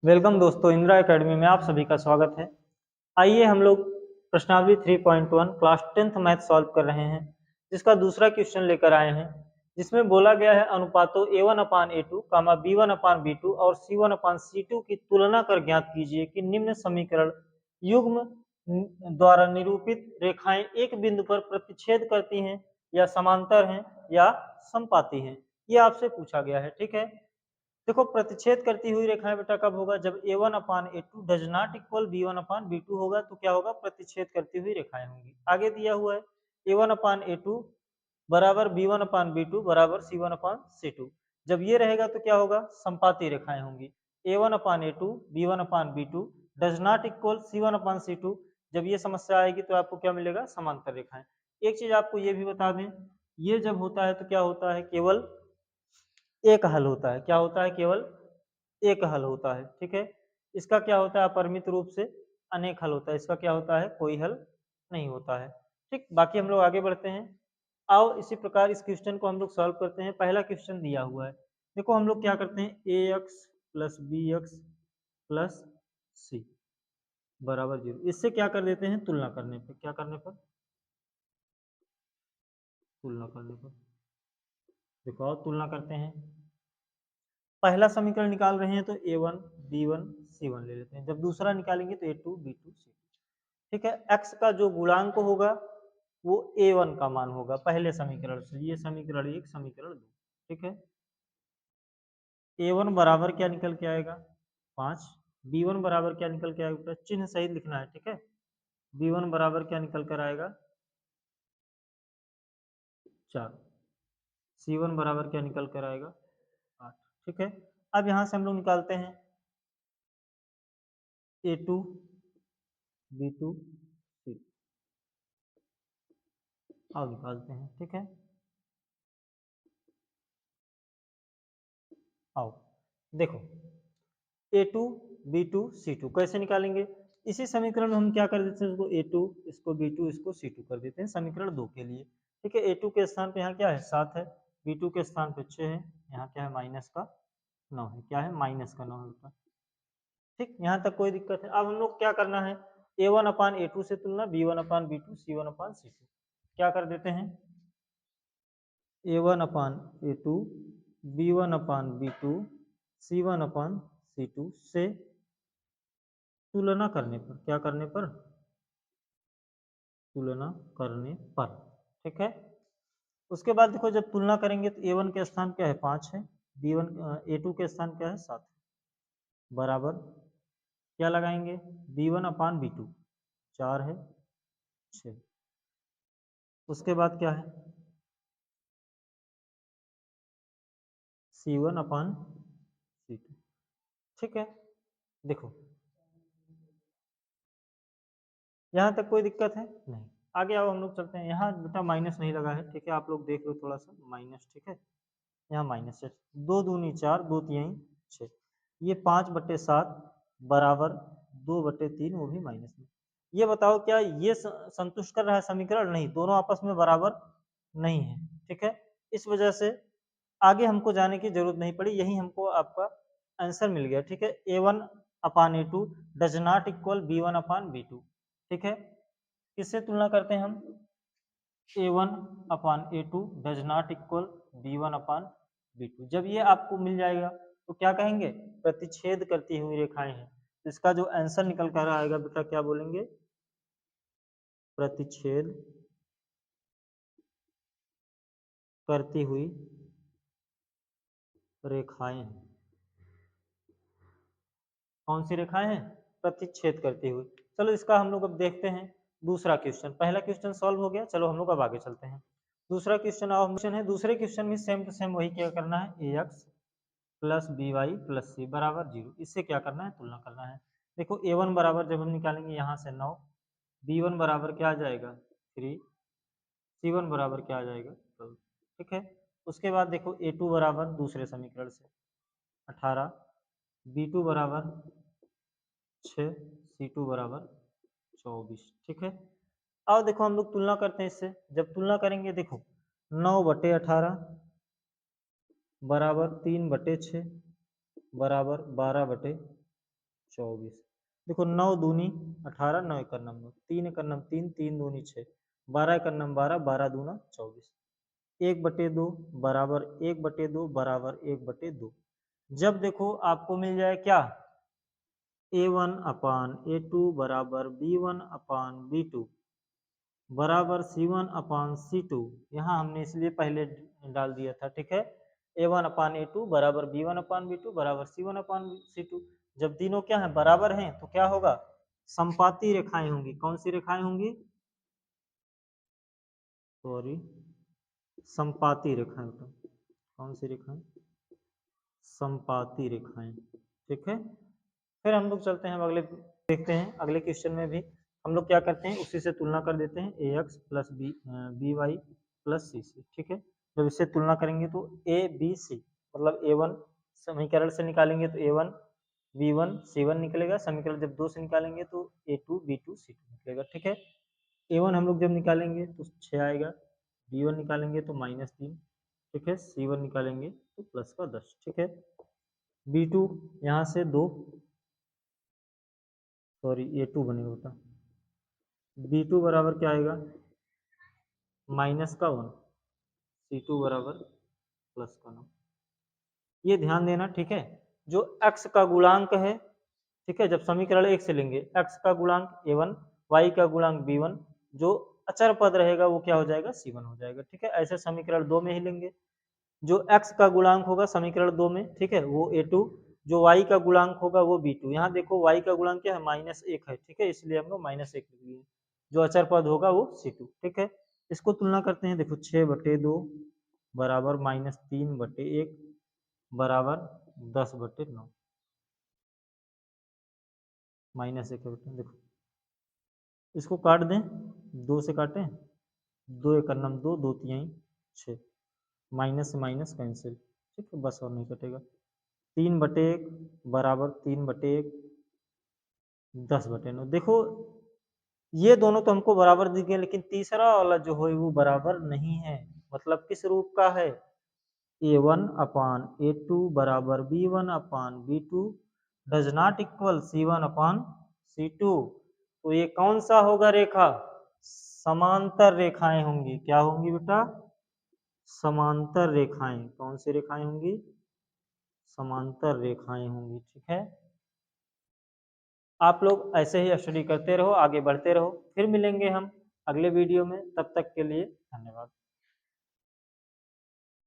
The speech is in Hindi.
वेलकम दोस्तों, इंदिरा एकेडमी में आप सभी का स्वागत है। आइए हम लोग प्रश्नावली 3.1 क्लास 10th मैथ सॉल्व कर रहे हैं, जिसका दूसरा क्वेश्चन लेकर आए हैं, जिसमें बोला गया है अनुपातों a1/a2, b1/b2 और c1/c2 की तुलना कर ज्ञात कीजिए कि निम्न समीकरण युग्म द्वारा निरूपित रेखाएं एक बिंदु पर प्रतिच्छेद करती हैं या समांतर हैं या समपाती हैं। ये आपसे पूछा गया है। ठीक है, देखो प्रतिच्छेद करती हुई रेखाएं बेटा कब होगा, जब a1/a2 does not equal b1/b2 होगा तो क्या होगा, प्रतिच्छेद करती हुई रेखाएं होंगी। आगे दिया हुआ है a1/a2 बराबर b1/b2 बराबर c1/c2। जब ये रहेगा तो क्या होगा, संपाती रेखाएं होंगी। a1/a2 b1/b2 does not equal c1/c2। जब ये समस्या आएगी तो आपको क्या मिलेगा, समांतर रेखाएं। एक चीज आपको ये भी बता दें, ये जब होता है तो क्या होता है, केवल एक हल होता है। क्या होता है, केवल एक हल होता है। ठीक है, इसका क्या होता है, अपरिमित रूप से अनेक हल होता है। इसका क्या होता है, कोई हल नहीं होता है। ठीक, बाकी हम लोग आगे बढ़ते हैं। आओ इसी प्रकार इस क्वेश्चन को हम लोग सॉल्व करते हैं। पहला क्वेश्चन दिया हुआ है, देखो हम लोग क्या करते हैं, a x plus b x plus c बराबर 0, इससे क्या कर देते हैं, तुलना करने पर। क्या करने पर, तुलना करने पर। देखो और तुलना करते हैं। पहला समीकरण निकाल रहे हैं तो a1 b1 c1 ले लेते हैं। जब दूसरा निकालेंगे तो a2 b2 c2। ठीक है, x का जो गुणांक होगा वो a1 का मान होगा पहले समीकरण से। ये समीकरण एक, समीकरण दो। ठीक है, a1 बराबर क्या निकल के आएगा, 5। b1 बराबर क्या निकल के आएगा, चिन्ह सहित लिखना है। ठीक है, b1 बराबर क्या निकल कर आएगा, 4। c1 बराबर क्या निकल कर आएगा, 8। ठीक है, अब यहां से हम लोग निकालते हैं a2 b2 c2, अब निकालते हैं। ठीक है, आओ देखो a2 b2 c2 कैसे निकालेंगे। इसी समीकरण में हम क्या कर देते हैं, इसको a2 इसको b2 इसको c2 कर देते हैं समीकरण 2 के लिए। ठीक है, a2 के स्थान पे यहाँ क्या है, 7 है। b2 के स्थान पे 6 है। यहाँ क्या है, माइनस का 9 है। क्या है, माइनस का 9 है। ठीक, यहाँ तक कोई दिक्कत है। अब हम लोग क्या करना है, a1/a2 से तुलना, b1/b2 c1/c2। क्या कर देते हैं, a1/a2 b1/b2 c1/c2 से तुलना करने पर। क्या करने पर, तुलना करने पर। ठीक है, उसके बाद देखो जब तुलना करेंगे तो a1 के स्थान क्या है, 5 है। b1 a2 के स्थान क्या है, 7 बराबर क्या लगाएंगे, b1/b2 4 है, 6। उसके बाद क्या है, c1/c2। ठीक है, देखो यहाँ तक कोई दिक्कत है नहीं। आगे आओ हम लोग चलते हैं। यहाँ बेटा माइनस नहीं लगा है। ठीक है, आप लोग देख लो थोड़ा सा माइनस। ठीक है, यहाँ माइनस है। 2 दूनी 4, 2 तिहाई 6। ये 5/7 बराबर 2/3, वो भी माइनस में। ये बताओ क्या ये संतुष्ट कर रहा है समीकरण, नहीं, दोनों आपस में बराबर नहीं है। ठीक है, इस वजह से आगे हमको जाने की जरूरत नहीं पड़ी, यही हमको आपका आंसर मिल गया। ठीक है, a1/a2 does not equal b1/b2। ठीक है, किससे तुलना करते हैं हम, a1/a2 does not equal b1/b2। जब ये आपको मिल जाएगा तो क्या कहेंगे, प्रतिच्छेद करती हुई रेखाएं हैं। इसका जो आंसर निकल कर आएगा बेटा क्या बोलेंगे, प्रतिच्छेद करती हुई रेखाएं। कौन सी रेखाएं हैं, प्रतिच्छेद करती हुई। चलो इसका हम लोग अब देखते हैं दूसरा क्वेश्चन। पहला क्वेश्चन सॉल्व हो गया, चलो हम लोग अब आगे चलते हैं। दूसरा क्वेश्चन और क्वेश्चन है, दूसरे क्वेश्चन में सेम टू सेम वही क्या करना है, ax plus b y plus c बराबर 0। इससे क्या करना है, तुलना करना है। देखो a1 बराबर जब हम निकालेंगे यहाँ से 9, b1 बराबर क्या आ जाएगा 3, c1 बराबर क्या आ जाएगा 12। ठीक है, उसके बाद देखो a2 बराबर दूसरे समीकरण से 18, b2 बराबर 6, c2 बराबर 24। ठीक है, अब देखो हम लोग तुलना करते हैं इससे। जब तुलना करेंगे देखो 9/18 बराबर 3/6 बराबर 12/12। 24। देखो 9 दूनी 18, 9 एक नम 9, 3 एक नम 3, 3 दूनी 6, 12 एक नम 12, 12 दूना 24। 1/2 बराबर 1/2 बराबर 1/2। जब देखो आपको मिल जाए क्या, A1 अपान A2 बराबर B1 अपान B2 बराबर C1 अपान C2, यहाँ हमने इसलिए पहले डाल दिया था, ठीक है। A1 अपान A2 बराबर B1 अपान B2 बराबर C1 अपान C2। जब तीनों क्या है, बराबर हैं, तो क्या होगा, संपाती रेखाएं होंगी। कौन सी रेखाएं होंगी, सॉरी, संपाती रेखाएं। कौन सी रेखाएं, संपाती रेखाएं, ठीक है। फिर हम लोग चलते हैं अगले, देखते हैं अगले क्वेश्चन में भी हम लोग क्या करते हैं, उसी से तुलना कर देते हैं, ax plus b y plus c c, ठीक है। जब इससे तुलना करेंगे तो ए बी सी, मतलब A1 समीकरण से निकालेंगे तो A1 B1 C1 निकलेगा, समीकरण जब 2 से निकालेंगे तो A2 B2 C2 निकलेगा, ठीक है। A1 हम लोग जब निकालेंगे तो 6 आएगा, B1 निकालेंगे तो -3, ठीक है, C1 निकालेंगे तो प्लस का 10, ठीक है। B2 यहाँ से 2, सॉरी A2 बनेगा बेटा, B2 बराबर क्या आएगा, माइनस का 1, C2 बराबर प्लस का 9। ये ध्यान देना, ठीक है। जो x का गुणांक है, ठीक है, जब समीकरण 1 से लेंगे, x का गुणांक A1, y का गुणांक B1, जो अचर पद रहेगा वो क्या हो जाएगा, C1 हो जाएगा, ठीक है। ऐसे समीकरण 2 में ही लेंगे, जो x का गुणांक होगा समीकरण 2 में, ठीक है, वो A2, जो y का गुणांक होगा वो B2। यहाँ देखो y का गुणांक क्या है, -1 है, ठीक है, इसलिए हम लोग -1 लिख लिए। जो अचर पद होगा वो C2, ठीक है। इसको तुलना करते हैं, देखो 6/2 बराबर -3/1 बराबर 10/9, -1 है बेटा। देखो इसको काट दें, 2 से काटें, 2 एक नम 2, 2 तिहाई 6, माइनस से माइनस कैंसिल, ठीक है, बस और नहीं कटेगा। 3/1 बराबर 3/1, 10/9। देखो ये दोनों तो हमको बराबर दिख गए, लेकिन तीसरा वाला जो है वो बराबर नहीं है। मतलब किस रूप का है, A1 अपान A2 बराबर B1 upon B2 does not equal C1 upon C2। तो ये कौन सा होगा रेखा, समांतर रेखाएं होंगी। क्या होंगी बेटा, समांतर रेखाएं। कौन सी रेखाएं होंगी, समांतर रेखाएं होंगी, ठीक है। आप लोग ऐसे ही स्टडी करते रहो, आगे बढ़ते रहो, फिर मिलेंगे हम अगले वीडियो में। तब तक के लिए धन्यवाद।